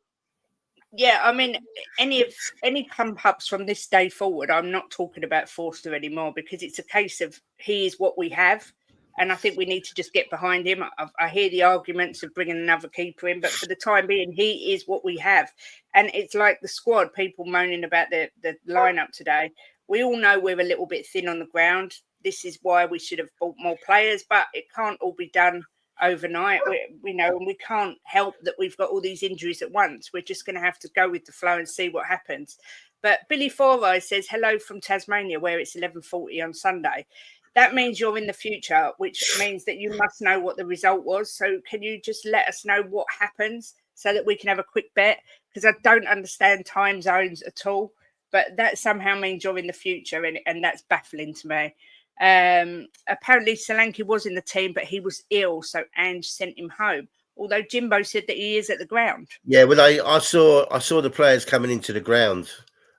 Yeah, I mean, any pump ups from this day forward, I'm not talking about Forster anymore, because it's a case of he is what we have, and I think we need to just get behind him. I hear the arguments of bringing another keeper in, but for the time being, he is what we have. And it's like the squad, people moaning about the lineup today. We all know we're a little bit thin on the ground. This is why we should have bought more players, but it can't all be done overnight. We know, and we can't help that we've got all these injuries at once. We're just going to have to go with the flow and see what happens. But Billy Four Eyes says hello from Tasmania, where it's 11:40 on Sunday. That means you're in the future, which means that you must know what the result was. So can you just let us know what happens so that we can have a quick bet? Because I don't understand time zones at all, but that somehow means you're in the future, and that's baffling to me. Apparently Solanke was in the team, but he was ill, so Ange sent him home. Although Jimbo said that he is at the ground. Yeah, well, I saw the players coming into the ground,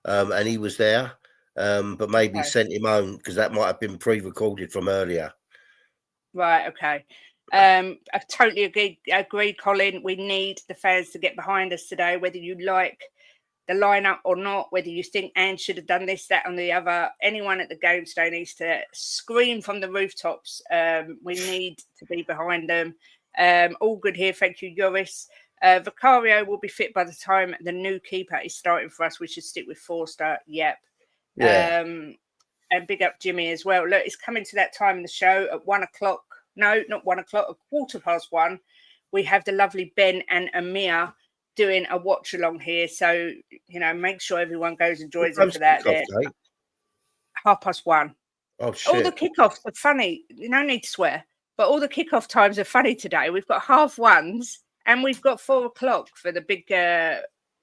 and he was there, but maybe sent him home because that might have been pre-recorded from earlier. Right, okay. I totally agree, Colin. We need the fans to get behind us today, whether you like the lineup or not, whether you think Anne should have done this, that, and the other. Anyone at the game today needs to scream from the rooftops. We need to be behind them. All good here. Thank you, Joris. Vicario will be fit by the time the new keeper is starting for us. We should stick with Forster. Yep. Yeah. And big up Jimmy as well. Look, it's coming to that time in the show at 1 o'clock. No, not 1 o'clock, 1:15. We have the lovely Ben and Amir doing a watch along here. So, make sure everyone goes and joins them for that. There. 1:30. Oh, shit. All the kickoffs are funny. No need to swear, but all the kickoff times are funny today. We've got 1:30 and we've got 4 o'clock for the big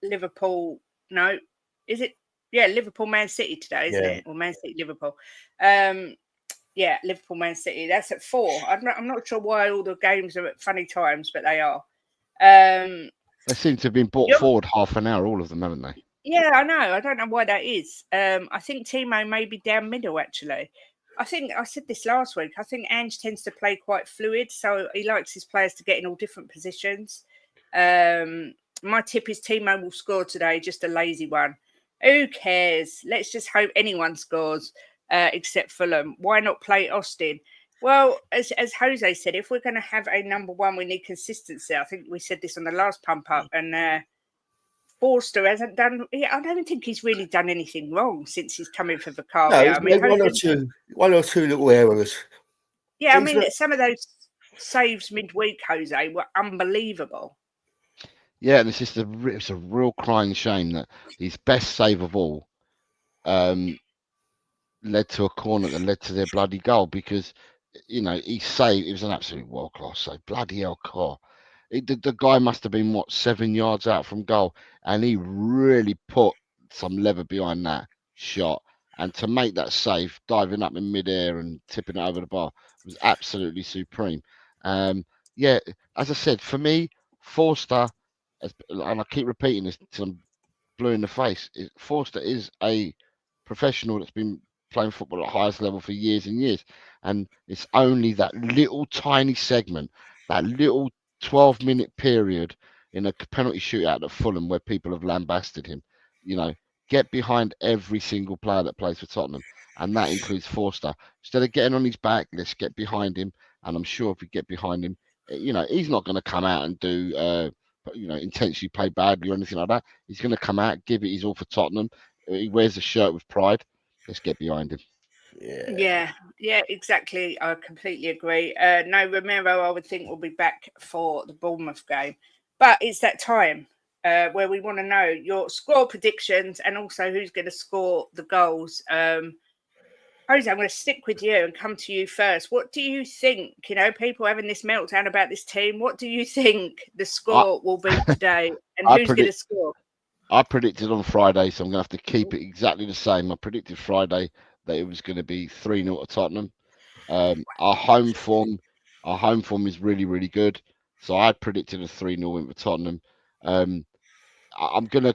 Liverpool. No, is it? Yeah, Liverpool Man City today, isn't it? Or Man City Liverpool. Yeah, Liverpool Man City. That's at 4. I'm not sure why all the games are at funny times, but they are. They seem to have been brought forward half an hour, all of them, haven't they? Yeah, I know. I don't know why that is. I think Timo may be down middle, actually. I think I said this last week. I think Ange tends to play quite fluid, so he likes his players to get in all different positions. My tip is Timo will score today, just a lazy one. Who cares? Let's just hope anyone scores, except Fulham. Why not play Austin? Well, as Jose said, if we're going to have a number one, we need consistency. I think we said this on the last pump up, and Forster hasn't done. I don't think he's really done anything wrong since he's come in for Vicario. No, I mean, one or two little errors. Yeah, I mean, some of those saves midweek, Jose, were unbelievable. Yeah, and it's a real crying shame that his best save of all led to a corner that led to their bloody goal, because he saved. It was an absolute world class save. Bloody hell, car. The guy must have been 7 yards out from goal, and he really put some leather behind that shot. And to make that save, diving up in midair and tipping it over the bar, was absolutely supreme. Yeah, as I said, for me, Forster, and I keep repeating this till I'm blue in the face, Forster is a professional that's been playing football at the highest level for years and years, and it's only that little tiny segment, that little 12-minute period in a penalty shootout at Fulham where people have lambasted him. Get behind every single player that plays for Tottenham, and that includes Forster. Instead of getting on his back, let's get behind him. And I'm sure if we get behind him, he's not going to come out and do intentionally play badly or anything like that. He's going to come out, give it his all for Tottenham. He wears the shirt with pride. Let's get behind him. Yeah, exactly. I completely agree. No, Romero, I would think, will be back for the Bournemouth game. But it's that time where we want to know your score predictions and also who's going to score the goals. Jose, I'm going to stick with you and come to you first. What do you think? People having this meltdown about this team. What do you think the score will be today? And who's going to score? I predicted on Friday, so I'm going to have to keep it exactly the same. I predicted Friday that it was going to be 3-0 to Tottenham. Our home form is really, really good. So I predicted a 3-0 win for Tottenham. I'm gonna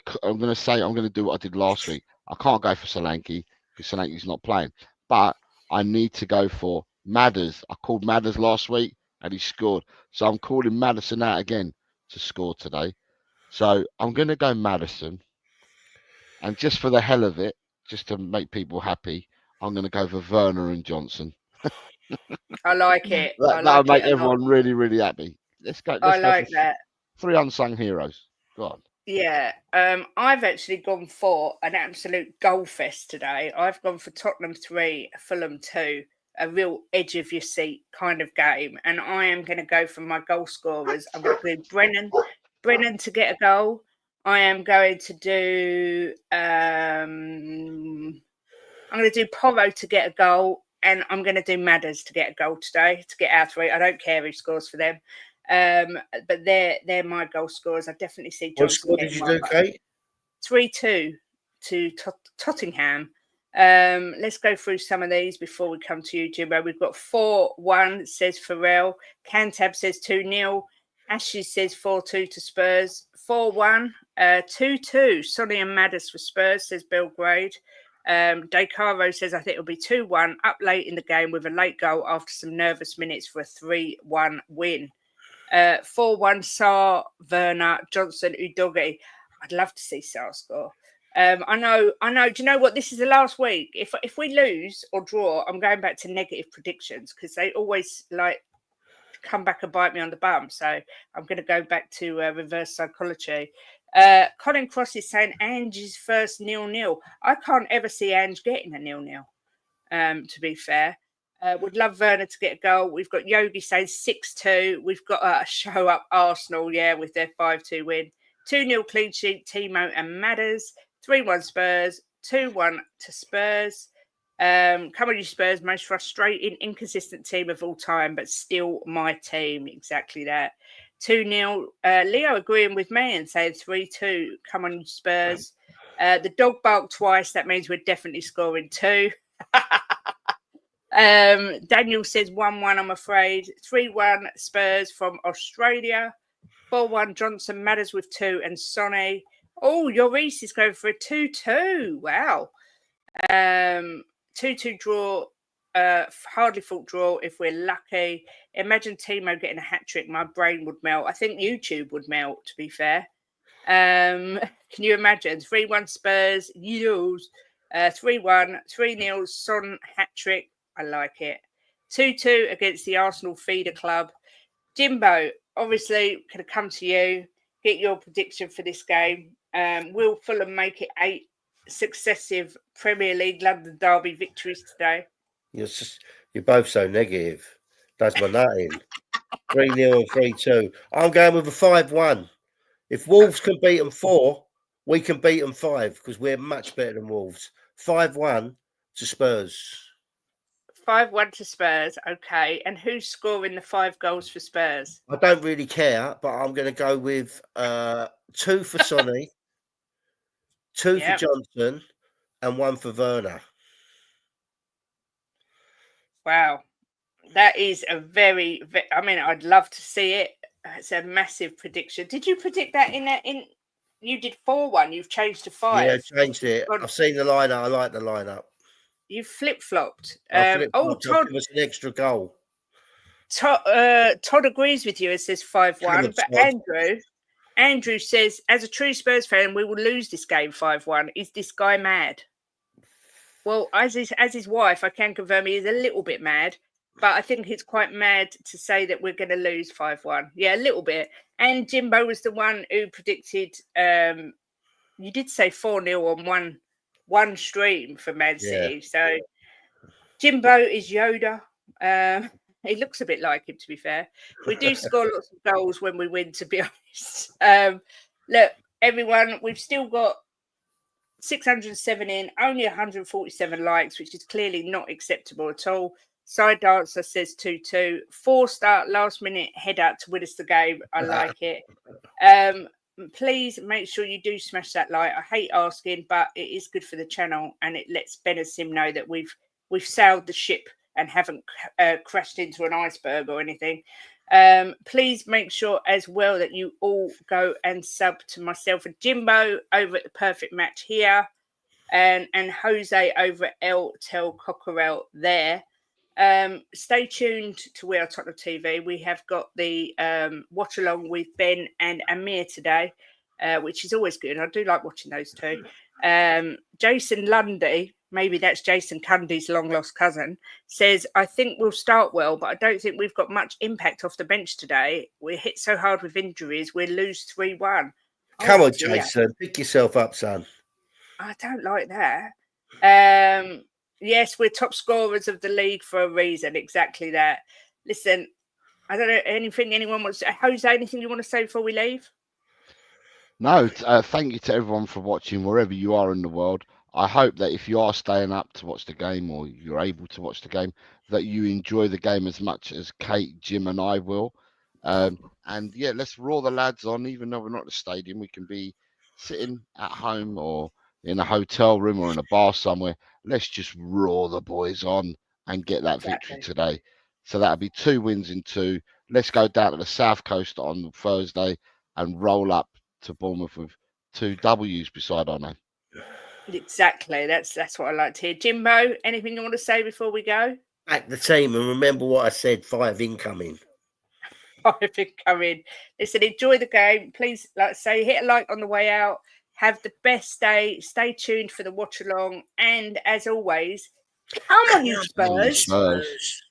do what I did last week. I can't go for Solanke because Solanke's not playing, but I need to go for Madders. I called Madders last week and he scored, so I'm calling Maddison out again to score today. So I'm gonna go Maddison, and just for the hell of it, just to make people happy, I'm gonna go for Werner and Johnson. I like it. That'll make everyone really, really happy. Let's go. I like that. 3 unsung heroes. Go on. Yeah, I've actually gone for an absolute goal fest today. I've gone for Tottenham 3, Fulham 2, a real edge of your seat kind of game. And I am going to go for my goal scorers. I'm going to do Brennan to get a goal. I am going to do I'm going to do Porro to get a goal, and I'm going to do Madders to get a goal today to get our 3. I don't care who scores for them. But they're my goal scorers. I definitely see Johnson. What did you do, Kate? 3-2 to Tottenham. Let's go through some of these before we come to you, Jimbo. We've got 4-1, says Pharrell. Cantab says 2-0. Ashes says 4-2 to Spurs. 4-1. 2-2. Sonny and Maddis for Spurs, says Belgrade. Decaro says, I think it'll be 2-1 up late in the game with a late goal after some nervous minutes for a 3-1 win. 4-1 Sarr, Werner, Johnson, Udogi. I'd love to see Sarr score. I know. Do you know what? This is the last week. If we lose or draw, I'm going back to negative predictions because they always like come back and bite me on the bum. So I'm going to go back to reverse psychology. Colin Cross is saying Ange's first 0-0. I can't ever see Ange getting a 0-0. To be fair, would love Werner to get a goal. We've got Yogi saying 6-2. We've got a show up Arsenal, with their 5-2 win. 2-0 clean sheet, Timo and Madders. 3-1 Spurs. 2-1 to Spurs. Come on, you Spurs, most frustrating, inconsistent team of all time, but still my team. Exactly that. 2-0. Leo agreeing with me and saying 3-2. Come on, you Spurs. The dog barked twice. That means we're definitely scoring 2. Daniel says 1-1, I'm afraid. 3-1 Spurs from Australia. 4-1 Johnson, Matters with 2, and Sonny. Oh, Lloris is going for a 2-2. Wow. 2-2 draw. Hardly fought draw if we're lucky. Imagine Timo getting a hat-trick. My brain would melt. I think YouTube would melt, to be fair. Can you imagine? 3-1 Spurs. 3-1. 3-0 Son hat-trick. I like it. 2-2 against the Arsenal feeder club. Jimbo, obviously, going to come to you. Get your prediction for this game. Will Fulham make it 8 successive Premier League London Derby victories today? You're both so negative. That's my nut in. 3-0 and 3-2. I'm going with a 5-1. If Wolves can beat them 4, we can beat them 5 because we're much better than Wolves. 5-1 to Spurs. 5-1 to Spurs. Okay. And who's scoring the 5 goals for Spurs? I don't really care, but I'm going to go with 2 for Sonny, 2 for Johnson, and 1 for Werner. Wow. That is a very, I mean, I'd love to see it. It's a massive prediction. Did you predict that in you did 4-1, you've changed to 5? Yeah, I changed it. I've seen the lineup. I like the lineup. You flip-flopped. Todd, give us an extra goal. Todd agrees with you. It says 5-1. But Andrew says, as a true Spurs fan, we will lose this game 5-1. Is this guy mad? Well, as his wife, I can confirm he is a little bit mad. But I think it's quite mad to say that we're going to lose 5-1. Yeah, a little bit. And Jimbo was the one who predicted. You did say 4-0 on one stream for Man City. So Jimbo is Yoda. He looks a bit like him, to be fair. We do score lots of goals when we win, to be honest. Look, everyone, we've still got 607 in, only 147 likes, which is clearly not acceptable at all. Side Dancer says 2-2. 4-star last minute header to win us the game. I like it. Please make sure you do smash that like. I hate asking, but it is good for the channel and it lets Ben and Sim know that we've sailed the ship and haven't crashed into an iceberg or anything. Please make sure as well that you all go and sub to myself and Jimbo over at the Perfect Match here and Jose over at El Tel Cockerel there. Stay tuned to WeAreTottenhamTV. We have got the watch along with Ben and Amir today, which is always good. I do like watching those two. Jason Lundy, maybe that's Jason Cundy's long lost cousin, says, I think we'll start well, but I don't think we've got much impact off the bench today. We're hit so hard with injuries, we'll lose 3-1. Come on, Jason, pick yourself up, son. I don't like that. Yes, we're top scorers of the league for a reason. Exactly that. Listen, I don't know anything anyone wants to... Jose, anything you want to say before we leave? No, thank you to everyone for watching wherever you are in the world. I hope that if you are staying up to watch the game or you're able to watch the game, that you enjoy the game as much as Kate, Jim and I will. And yeah, let's roar the lads on. Even though we're not at the stadium, we can be sitting at home or in a hotel room or in a bar somewhere. Let's just roar the boys on and get that victory today. So that'll be 2 wins in 2. Let's go down to the South Coast on Thursday and roll up to Bournemouth with 2 W's beside our name. Exactly. That's what I like to hear. Jimbo, anything you want to say before we go? Back the team and remember what I said, 5 incoming. 5 incoming. Listen, enjoy the game. Please, like I say, hit a like on the way out. Have the best day. Stay tuned for the watch along. And as always, come on, you Spurs. Spurs.